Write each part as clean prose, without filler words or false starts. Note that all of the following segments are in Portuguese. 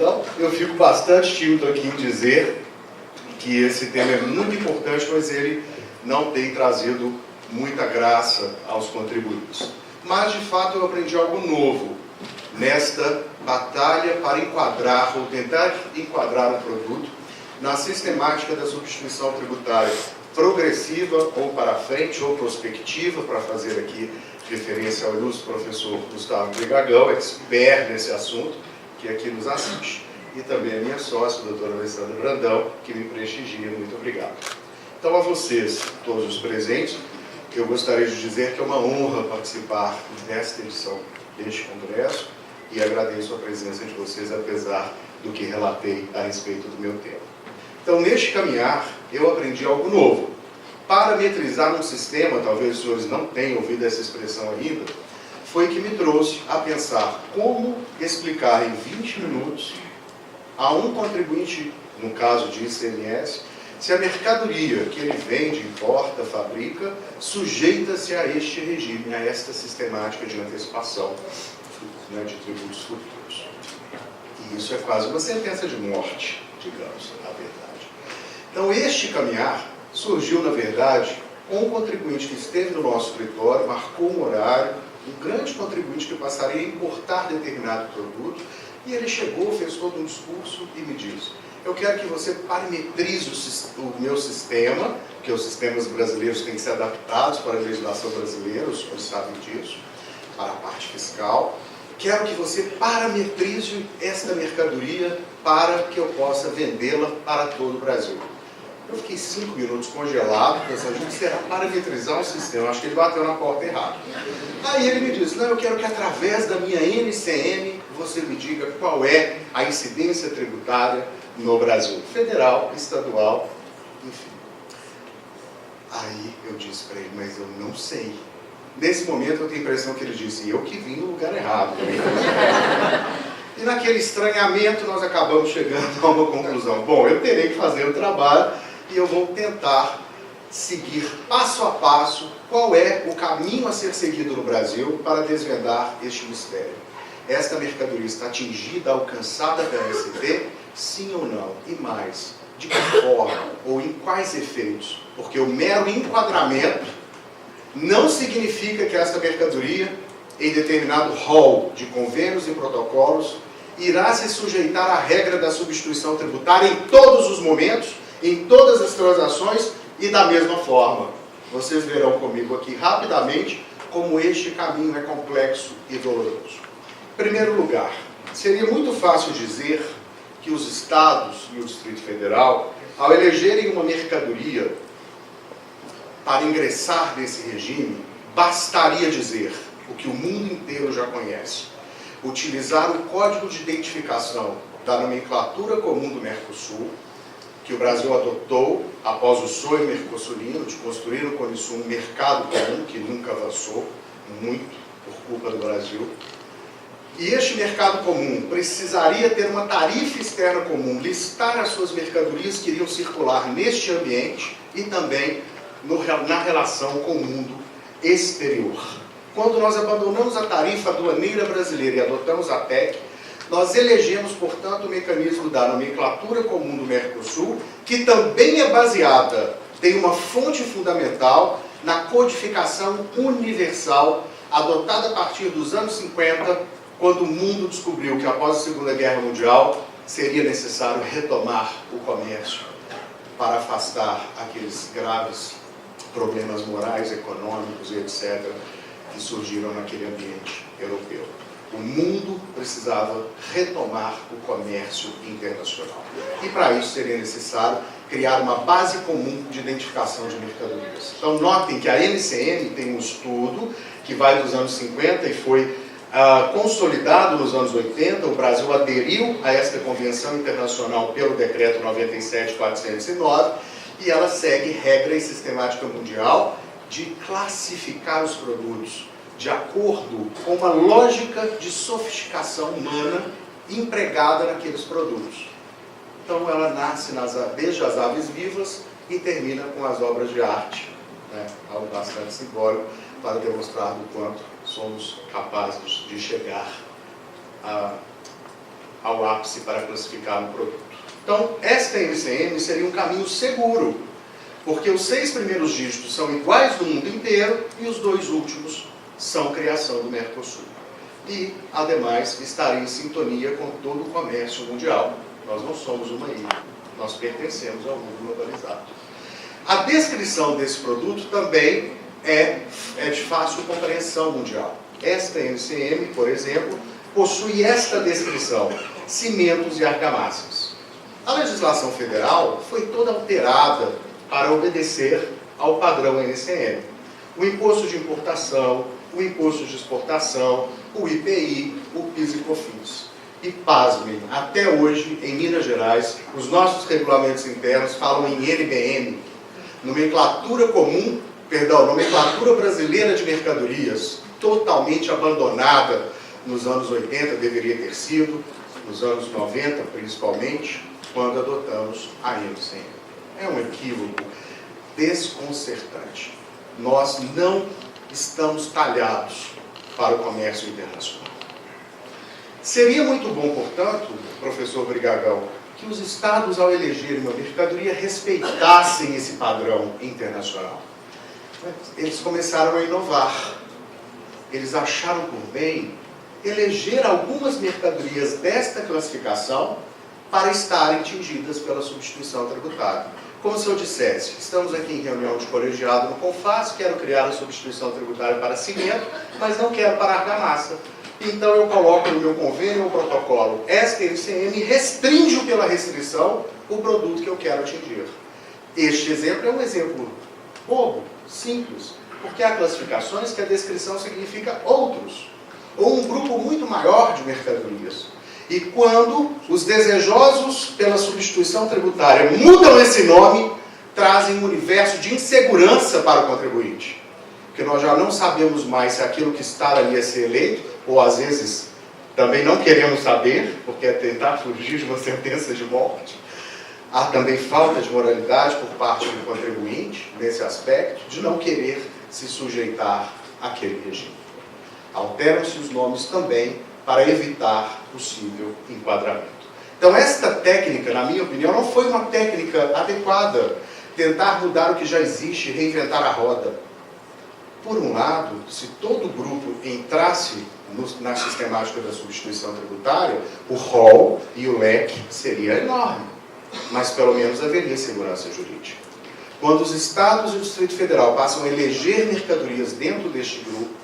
Então, eu fico bastante tímido aqui em dizer que esse tema é muito importante, mas ele não tem trazido muita graça aos contribuintes. Mas, de fato, eu aprendi algo novo nesta batalha para enquadrar, ou tentar enquadrar o produto na sistemática da substituição tributária progressiva, ou para frente, ou prospectiva, para fazer aqui referência ao ilustre professor Gustavo Brigagão, expert nesse assunto, que aqui nos assiste, e também a minha sócia, a doutora Alessandra Brandão, que me prestigia. Muito obrigado. Então, a vocês, todos os presentes, eu gostaria de dizer que é uma honra participar desta edição deste congresso e agradeço a presença de vocês, apesar do que relatei a respeito do meu tema. Então, neste caminhar, eu aprendi algo novo. Parametrizar um sistema, talvez os senhores não tenham ouvido essa expressão ainda, foi que me trouxe a pensar como explicar em 20 minutos a um contribuinte, no caso de ICMS, se a mercadoria que ele vende, importa, fabrica, sujeita-se a este regime, a esta sistemática de antecipação, né, de tributos futuros. E isso é quase uma sentença de morte, digamos, na verdade. Então, este caminhar surgiu, na verdade, com um contribuinte que esteve no nosso escritório, marcou um horário, um grande contribuinte que passaria a importar determinado produto, e ele chegou, fez todo um discurso e me disse: eu quero que você parametrize o meu sistema, porque os sistemas brasileiros têm que ser adaptados para a legislação brasileira, os senhores sabem disso, para a parte fiscal. Quero que você parametrize esta mercadoria para que eu possa vendê-la para todo o Brasil. Eu fiquei 5 minutos congelado, pensando: gente, será parametrizar um sistema? Acho que ele bateu na porta errada. Aí ele me disse: não, eu quero que através da minha NCM você me diga qual é a incidência tributária no Brasil, federal, estadual, enfim. Aí eu disse para ele: mas eu não sei. Nesse momento eu tenho a impressão que ele disse: eu que vim no lugar errado. E naquele estranhamento nós acabamos chegando a uma conclusão: bom, eu terei que fazer o trabalho e eu vou tentar seguir passo a passo qual é o caminho a ser seguido no Brasil para desvendar este mistério. Esta mercadoria está atingida, alcançada pela ANSP? Sim ou não? E mais, de que forma ou em quais efeitos? Porque o mero enquadramento não significa que esta mercadoria, em determinado rol de convênios e protocolos, irá se sujeitar à regra da substituição tributária em todos os momentos, em todas as transações e da mesma forma. Vocês verão comigo aqui rapidamente como este caminho é complexo e doloroso. Em primeiro lugar, seria muito fácil dizer que os estados e o Distrito Federal, ao elegerem uma mercadoria para ingressar nesse regime, bastaria dizer o que o mundo inteiro já conhece: utilizar o código de identificação da nomenclatura comum do Mercosul, que o Brasil adotou após o sonho mercosulino de construir no Conisul um mercado comum que nunca avançou, muito por culpa do Brasil. E este mercado comum precisaria ter uma tarifa externa comum, listar as suas mercadorias que iriam circular neste ambiente e também na relação com o mundo exterior. Quando nós abandonamos a tarifa aduaneira brasileira e adotamos a PEC, nós elegemos, portanto, o mecanismo da nomenclatura comum do Mercosul, que também é baseada, tem uma fonte fundamental na codificação universal adotada a partir dos anos 50, quando o mundo descobriu que após a Segunda Guerra Mundial seria necessário retomar o comércio para afastar aqueles graves problemas morais, econômicos e etc. que surgiram naquele ambiente europeu. O mundo precisava retomar o comércio internacional. E para isso seria necessário criar uma base comum de identificação de mercadorias. Então notem que a NCM tem um estudo que vai dos anos 50 e foi consolidado nos anos 80, o Brasil aderiu a esta convenção internacional pelo decreto 97.409 e ela segue regra e sistemática mundial de classificar os produtos de acordo com uma lógica de sofisticação humana empregada naqueles produtos. Então ela nasce desde as aves vivas e termina com as obras de arte, né? Algo bastante simbólico para demonstrar do quanto somos capazes de chegar ao ápice para classificar um produto. Então, esta NCM seria um caminho seguro, porque os 6 primeiros dígitos são iguais no mundo inteiro e os 2 últimos são criação do Mercosul. E, ademais, estaria em sintonia com todo o comércio mundial. Nós não somos uma ilha, nós pertencemos ao mundo globalizado. A descrição desse produto também é de fácil compreensão mundial. Esta NCM, por exemplo, possui esta descrição: cimentos e argamassas. A legislação federal foi toda alterada para obedecer ao padrão NCM. O imposto de importação, o imposto de exportação, o IPI, o PIS e COFINS. E pasmem, até hoje, em Minas Gerais, os nossos regulamentos internos falam em NBM, nomenclatura brasileira de mercadorias, totalmente abandonada nos anos 80, deveria ter sido, nos anos 90 principalmente, quando adotamos a NCM. É um equívoco desconcertante. Nós não estamos talhados para o comércio internacional. Seria muito bom, portanto, professor Brigagão, que os estados, ao elegerem uma mercadoria, respeitassem esse padrão internacional. Eles começaram a inovar. Eles acharam por bem eleger algumas mercadorias desta classificação para estarem tingidas pela substituição tributária. Como se eu dissesse: estamos aqui em reunião de colegiado no CONFAS, quero criar a substituição tributária para cimento, mas não quero para argamassa. Então eu coloco no meu convênio ou protocolo: esta NCM restringe pela restrição o produto que eu quero atingir. Este exemplo é um exemplo bobo, simples, porque há classificações que a descrição significa outros, ou um grupo muito maior de mercadorias. E quando os desejosos pela substituição tributária mudam esse nome, trazem um universo de insegurança para o contribuinte. Porque nós já não sabemos mais se aquilo que está ali é ser eleito, ou às vezes também não queremos saber, porque é tentar fugir de uma sentença de morte. Há também falta de moralidade por parte do contribuinte, nesse aspecto, de não querer se sujeitar àquele regime. Alteram-se os nomes também para evitar possível enquadramento. Então, esta técnica, na minha opinião, não foi uma técnica adequada. Tentar mudar o que já existe, reinventar a roda. Por um lado, se todo o grupo entrasse na sistemática da substituição tributária, o rol e o leque seria enorme, mas pelo menos haveria segurança jurídica. Quando os estados e o Distrito Federal passam a eleger mercadorias dentro deste grupo,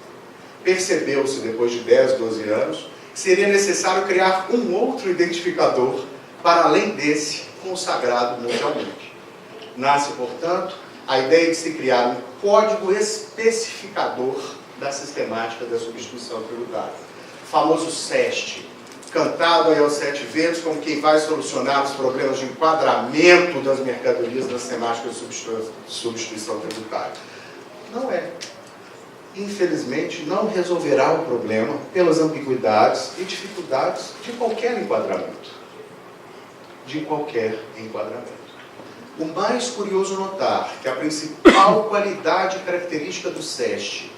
percebeu-se, depois de 10, 12 anos, que seria necessário criar um outro identificador para além desse consagrado mundialmente. Nasce, portanto, a ideia de se criar um código especificador da sistemática da substituição tributária. O famoso SEST, cantado aí aos 7 ventos como quem vai solucionar os problemas de enquadramento das mercadorias da sistemática de substituição tributária. Não é. Infelizmente, não resolverá o problema pelas ambiguidades e dificuldades de qualquer enquadramento. De qualquer enquadramento. O mais curioso notar que a principal qualidade e característica do SEST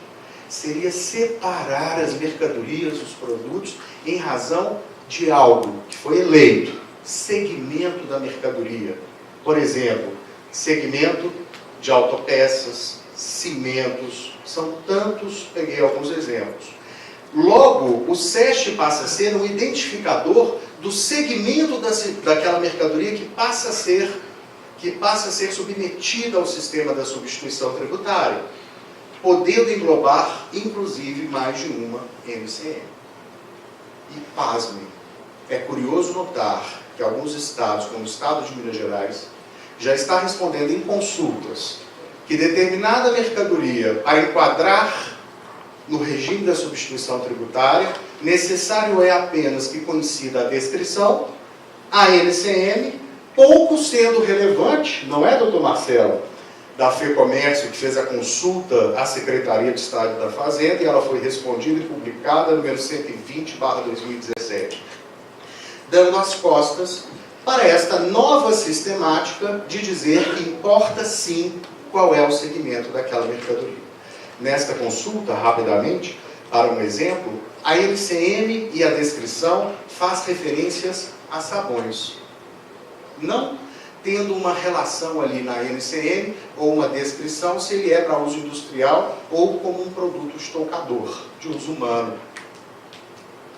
seria separar as mercadorias, os produtos, em razão de algo que foi eleito, segmento da mercadoria. Por exemplo, segmento de autopeças, cimentos, são tantos, peguei alguns exemplos. Logo, o SEST passa a ser um identificador do segmento daquela mercadoria que passa a ser submetida ao sistema da substituição tributária, podendo englobar, inclusive, mais de uma NCM. E, pasmem, é curioso notar que alguns estados, como o estado de Minas Gerais, já está respondendo em consultas que determinada mercadoria, para enquadrar no regime da substituição tributária, necessário é apenas que coincida a descrição, a NCM, pouco sendo relevante, não é, doutor Marcelo, da FEComércio, que fez a consulta à Secretaria de Estado da Fazenda, e ela foi respondida e publicada, número 120/2017, dando as costas para esta nova sistemática de dizer que importa sim qual é o segmento daquela mercadoria. Nesta consulta, rapidamente, para um exemplo, a LCM e a descrição faz referências a sabões. Não tendo uma relação ali na LCM ou uma descrição se ele é para uso industrial ou como um produto estocador de uso humano.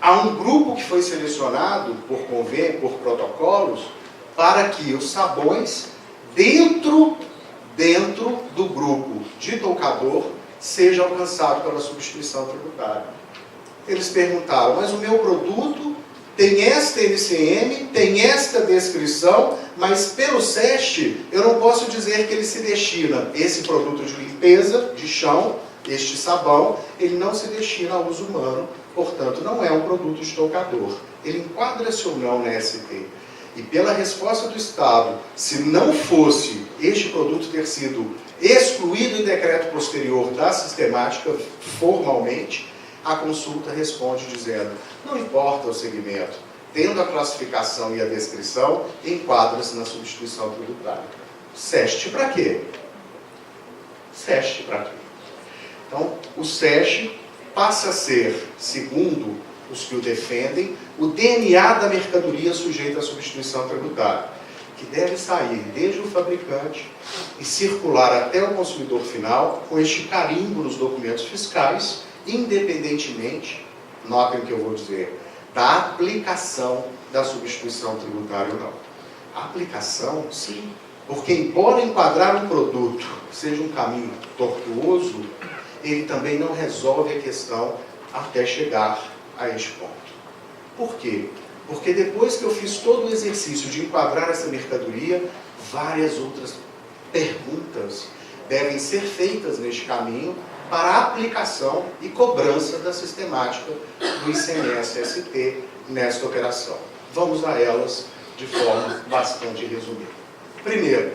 Há um grupo que foi selecionado por convênio, por protocolos, para que os sabões, dentro do grupo de toucador, seja alcançado pela substituição tributária. Eles perguntaram, mas o meu produto tem esta LCM, tem esta descrição, mas pelo SEST eu não posso dizer que ele se destina, esse produto de limpeza, de chão, este sabão, ele não se destina a uso humano, portanto não é um produto estocador. Ele enquadra-se ou não na ST. E pela resposta do Estado, se não fosse este produto ter sido excluído em decreto posterior da sistemática formalmente, a consulta responde dizendo, não importa o segmento, tendo a classificação e a descrição, enquadra-se na substituição tributária. SEST para quê? SEST para quê? Então, o SEST passa a ser, segundo os que o defendem, o DNA da mercadoria sujeita à substituição tributária, que deve sair desde o fabricante e circular até o consumidor final com este carimbo nos documentos fiscais, independentemente, notem o que eu vou dizer, da aplicação da substituição tributária ou não. A aplicação, sim, porque embora enquadrar um produto seja um caminho tortuoso, ele também não resolve a questão até chegar a este ponto. Por quê? Porque depois que eu fiz todo o exercício de enquadrar essa mercadoria, várias outras perguntas devem ser feitas neste caminho para a aplicação e cobrança da sistemática do ICMS-ST nesta operação. Vamos a elas de forma bastante resumida. Primeiro,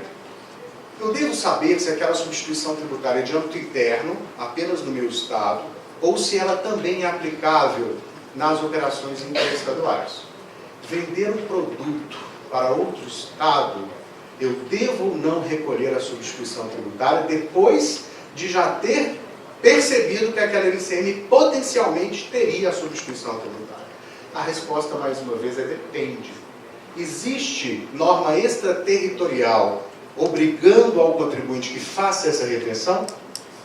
eu devo saber se aquela substituição tributária é de âmbito interno, apenas no meu estado, ou se ela também é aplicável nas operações interestaduais. Vender um produto para outro estado, eu devo ou não recolher a substituição tributária depois de já ter percebido que aquela LCM potencialmente teria a substituição tributária? A resposta, mais uma vez, é depende. Existe norma extraterritorial obrigando ao contribuinte que faça essa retenção?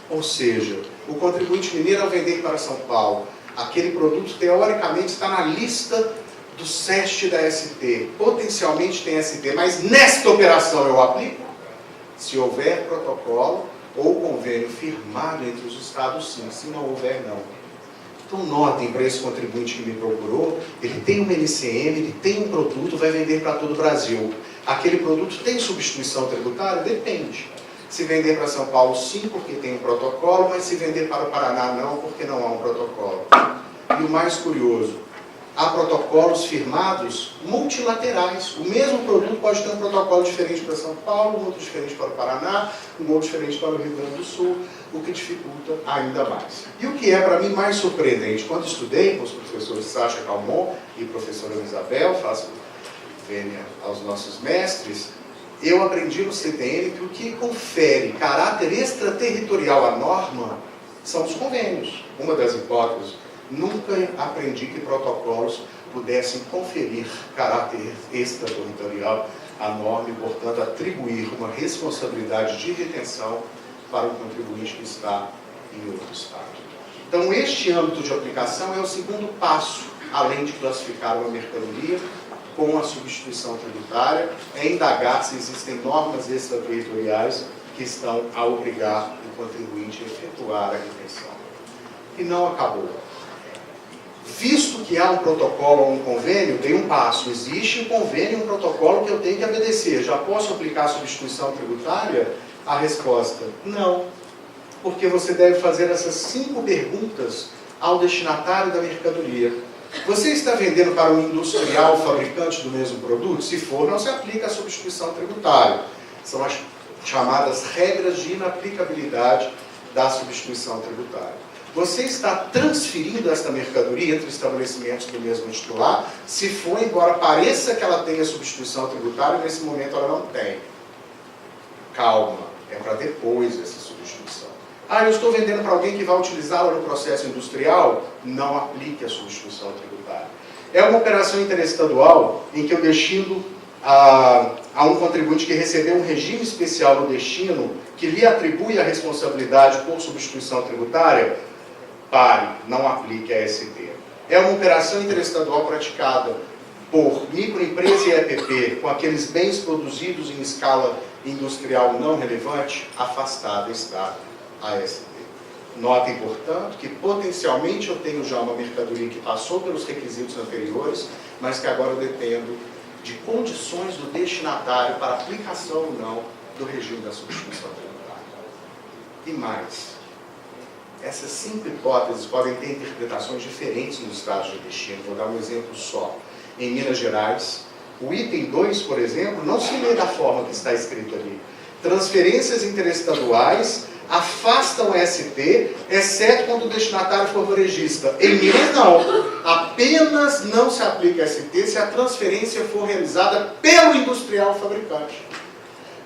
Ou seja, o contribuinte mineiro, ao vender para São Paulo, aquele produto, teoricamente, está na lista do SEST da ST. Potencialmente tem ST, mas nesta operação eu aplico? Se houver protocolo ou convênio firmado entre os estados, sim. Se não houver, não. Então, notem para esse contribuinte que me procurou, ele tem uma LCM, ele tem um produto, vai vender para todo o Brasil. Aquele produto tem substituição tributária? Depende. Se vender para São Paulo, sim, porque tem um protocolo, mas se vender para o Paraná, não, porque não há um protocolo. E o mais curioso, há protocolos firmados multilaterais. O mesmo produto pode ter um protocolo diferente para São Paulo, um outro diferente para o Paraná, um outro diferente para o Rio Grande do Sul, o que dificulta ainda mais. E o que é para mim mais surpreendente, quando estudei com os professores Sacha Calmon e professora Isabel, faço vênia aos nossos mestres, eu aprendi no CTN que o que confere caráter extraterritorial à norma são os convênios. Uma das hipóteses, nunca aprendi que protocolos pudessem conferir caráter extraterritorial à norma e, portanto, atribuir uma responsabilidade de retenção para o contribuinte que está em outro estado. Então, este âmbito de aplicação é o segundo passo, além de classificar uma mercadoria com a substituição tributária, é indagar se existem normas extraterritoriais que estão a obrigar o contribuinte a efetuar a retenção. E não acabou. Visto que há um protocolo ou um convênio, tem um passo. Existe um convênio e um protocolo que eu tenho que obedecer. Já posso aplicar a substituição tributária? A resposta, não. Porque você deve fazer essas 5 perguntas ao destinatário da mercadoria. Você está vendendo para um industrial fabricante do mesmo produto? Se for, não se aplica a substituição tributária. São as chamadas regras de inaplicabilidade da substituição tributária. Você está transferindo esta mercadoria entre estabelecimentos do mesmo titular? Se for, embora pareça que ela tenha substituição tributária, nesse momento ela não tem. Calma, é para depois essa substituição. Ah, eu estou vendendo para alguém que vai utilizá-la no processo industrial? Não aplique a substituição tributária. É uma operação interestadual em que eu destino a um contribuinte que recebeu um regime especial no destino que lhe atribui a responsabilidade por substituição tributária. Pare, não aplique a ST. É uma operação interestadual praticada por microempresa e EPP com aqueles bens produzidos em escala industrial não relevante, afastada está a ST. Notem, portanto, que potencialmente eu tenho já uma mercadoria que passou pelos requisitos anteriores, mas que agora eu dependo de condições do destinatário para aplicação ou não do regime da substituição tributária. E mais, essas 5 hipóteses podem ter interpretações diferentes nos estados de destino. Vou dar um exemplo só. Em Minas Gerais, o item 2, por exemplo, não se lê da forma que está escrito ali. Transferências interestaduais afastam a ST, exceto quando o destinatário for varejista. Em Minas, não. Apenas não se aplica a ST se a transferência for realizada pelo industrial fabricante.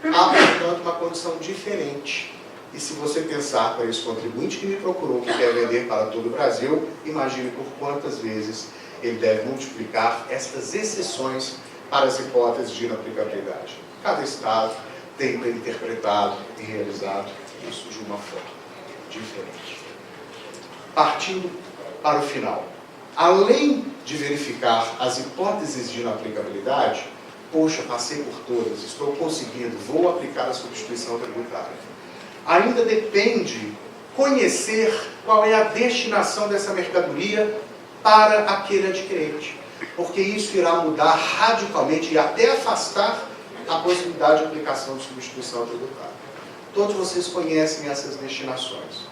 Há, portanto, uma condição diferente. E se você pensar para esse contribuinte que me procurou, que quer vender para todo o Brasil, imagine por quantas vezes ele deve multiplicar estas exceções para as hipóteses de inaplicabilidade. Cada estado tem interpretado e realizado isso de uma forma diferente. Partindo para o final. Além de verificar as hipóteses de inaplicabilidade, poxa, passei por todas, estou conseguindo, vou aplicar a substituição tributária. Ainda depende conhecer qual é a destinação dessa mercadoria para aquele adquirente, porque isso irá mudar radicalmente e até afastar a possibilidade de aplicação de substituição tributária. Todos vocês conhecem essas destinações.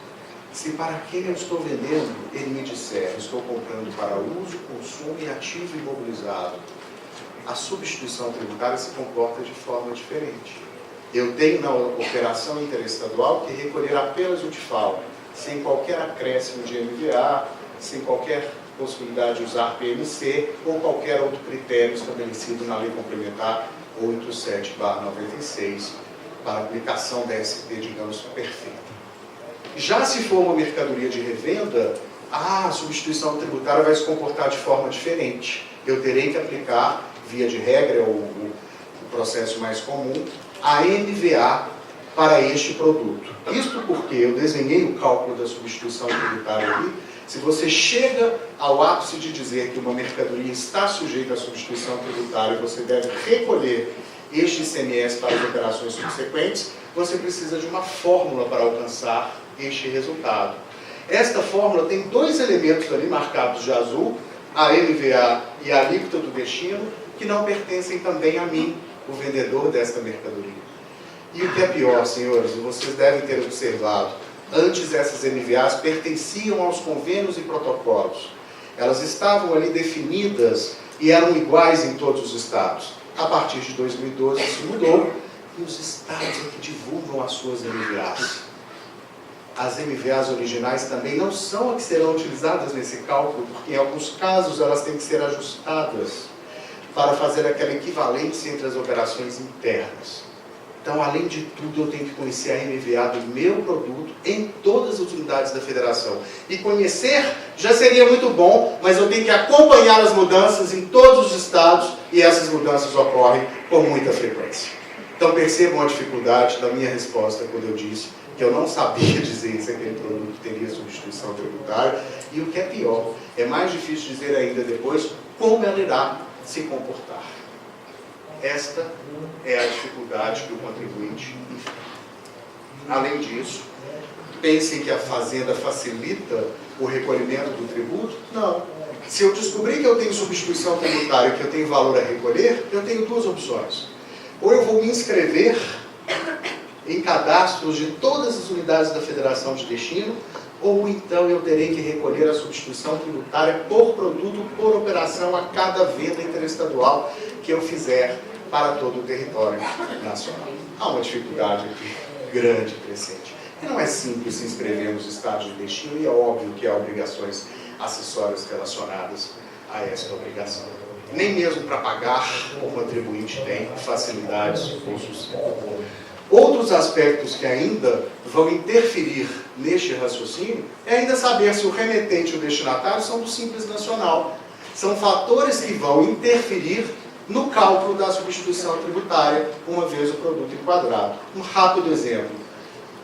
Se para quem eu estou vendendo, ele me disser, estou comprando para uso, consumo e ativo imobilizado, a substituição tributária se comporta de forma diferente. Eu tenho na operação interestadual que recolher apenas o DIFAL, sem qualquer acréscimo de MVA, sem qualquer possibilidade de usar PMC ou qualquer outro critério estabelecido na Lei Complementar 87/96 para aplicação da ST, digamos, perfeita. Já se for uma mercadoria de revenda, a substituição tributária vai se comportar de forma diferente. Eu terei que aplicar, via de regra, o processo mais comum, a MVA para este produto. Isto porque eu desenhei o cálculo da substituição tributária ali. Se você chega ao ápice de dizer que uma mercadoria está sujeita à substituição tributária e você deve recolher este ICMS para as operações subsequentes, você precisa de uma fórmula para alcançar este resultado. Esta fórmula tem 2 elementos ali marcados de azul, a MVA e a alíquota do destino, que não pertencem também a mim, o vendedor desta mercadoria. E o que é pior, senhores, vocês devem ter observado, antes essas MVAs pertenciam aos convênios e protocolos. Elas estavam ali definidas e eram iguais em todos os estados. A partir de 2012 isso mudou e os estados é que divulgam as suas MVAs. As MVAs originais também não são as que serão utilizadas nesse cálculo, porque em alguns casos elas têm que ser ajustadas para fazer aquela equivalência entre as operações internas. Então, além de tudo, eu tenho que conhecer a MVA do meu produto em todas as unidades da federação. E conhecer já seria muito bom, mas eu tenho que acompanhar as mudanças em todos os estados e essas mudanças ocorrem com muita frequência. Então, percebam a dificuldade da minha resposta quando eu disse que eu não sabia dizer se aquele produto teria substituição tributária. E o que é pior, é mais difícil dizer ainda depois como ela irá se comportar. Esta é a dificuldade que o contribuinte enfrenta. Além disso, pensem que a fazenda facilita o recolhimento do tributo? Não. Se eu descobrir que eu tenho substituição tributária e que eu tenho valor a recolher, eu tenho 2 opções. Ou eu vou me inscrever em cadastros de todas as unidades da Federação de Destino, ou então eu terei que recolher a substituição tributária por produto, por operação, a cada venda interestadual que eu fizer para todo o território nacional. Há uma dificuldade aqui grande, crescente. E não é simples se inscrever nos estados de destino, e é óbvio que há obrigações acessórias relacionadas a esta obrigação. Nem mesmo para pagar o contribuinte tem facilidades ou sucesso. Outros aspectos que ainda vão interferir neste raciocínio é ainda saber se o remetente e o destinatário são do Simples Nacional. São fatores que vão interferir no cálculo da substituição tributária, uma vez o produto enquadrado. Um rápido exemplo.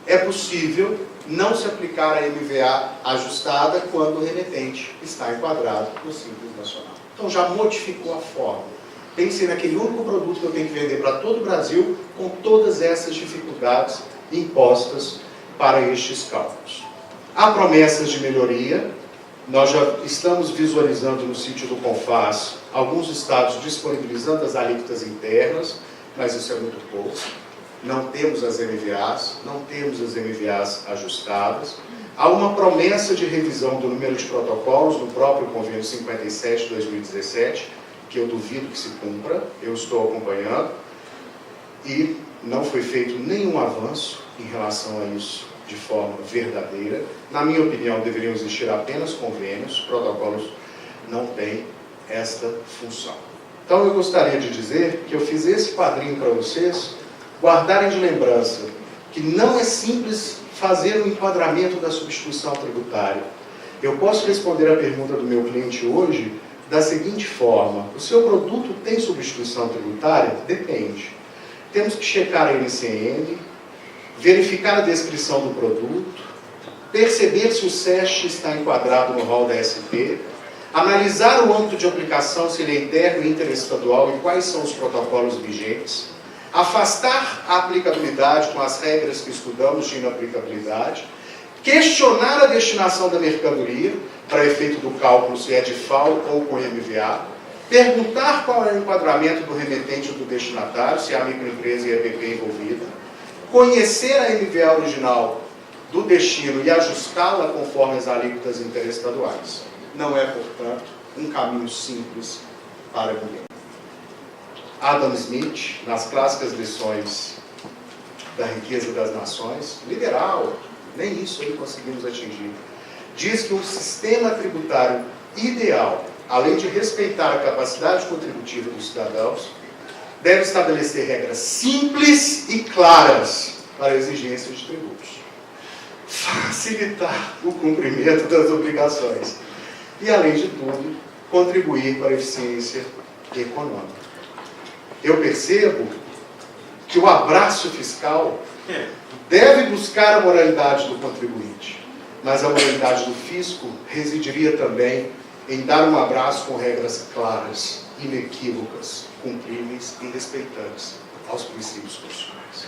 É possível não se aplicar a MVA ajustada quando o remetente está enquadrado no Simples Nacional. Então já modificou a fórmula. Pense naquele único produto que eu tenho que vender para todo o Brasil, com todas essas dificuldades impostas para estes cálculos. Há promessas de melhoria. Nós já estamos visualizando no sítio do CONFAS alguns estados disponibilizando as alíquotas internas, mas isso é muito pouco. Não temos as MVAs, não temos as MVAs ajustadas. Há uma promessa de revisão do número de protocolos no próprio Convênio 57 de 2017, que eu duvido que se cumpra, eu estou acompanhando, e não foi feito nenhum avanço em relação a isso de forma verdadeira. Na minha opinião, deveriam existir apenas convênios, protocolos não têm esta função. Então eu gostaria de dizer que eu fiz esse quadrinho para vocês guardarem de lembrança que não é simples fazer o enquadramento da substituição tributária. Eu posso responder a pergunta do meu cliente hoje da seguinte forma: o seu produto tem substituição tributária? Depende. Temos que checar a NCM, verificar a descrição do produto, perceber se o SESC está enquadrado no rol da SP, analisar o âmbito de aplicação, se ele é interno e interestadual e quais são os protocolos vigentes, afastar a aplicabilidade com as regras que estudamos de inaplicabilidade, questionar a destinação da mercadoria, para efeito do cálculo se é de FAO ou com MVA, perguntar qual é o enquadramento do remetente ou do destinatário, se há microempresa e EPP envolvida, conhecer a MVA original do destino e ajustá-la conforme as alíquotas interestaduais. Não é, portanto, um caminho simples para ninguém. Adam Smith, nas clássicas lições da riqueza das nações, liberal, nem isso aí conseguimos atingir, diz que um sistema tributário ideal, além de respeitar a capacidade contributiva dos cidadãos, deve estabelecer regras simples e claras para a exigência de tributos, facilitar o cumprimento das obrigações e, além de tudo, contribuir para a eficiência econômica. Eu percebo que o abraço fiscal deve buscar a moralidade do contribuinte, mas a moralidade do fisco residiria também em dar um abraço com regras claras, inequívocas, cumpríveis e respeitantes aos princípios constitucionais.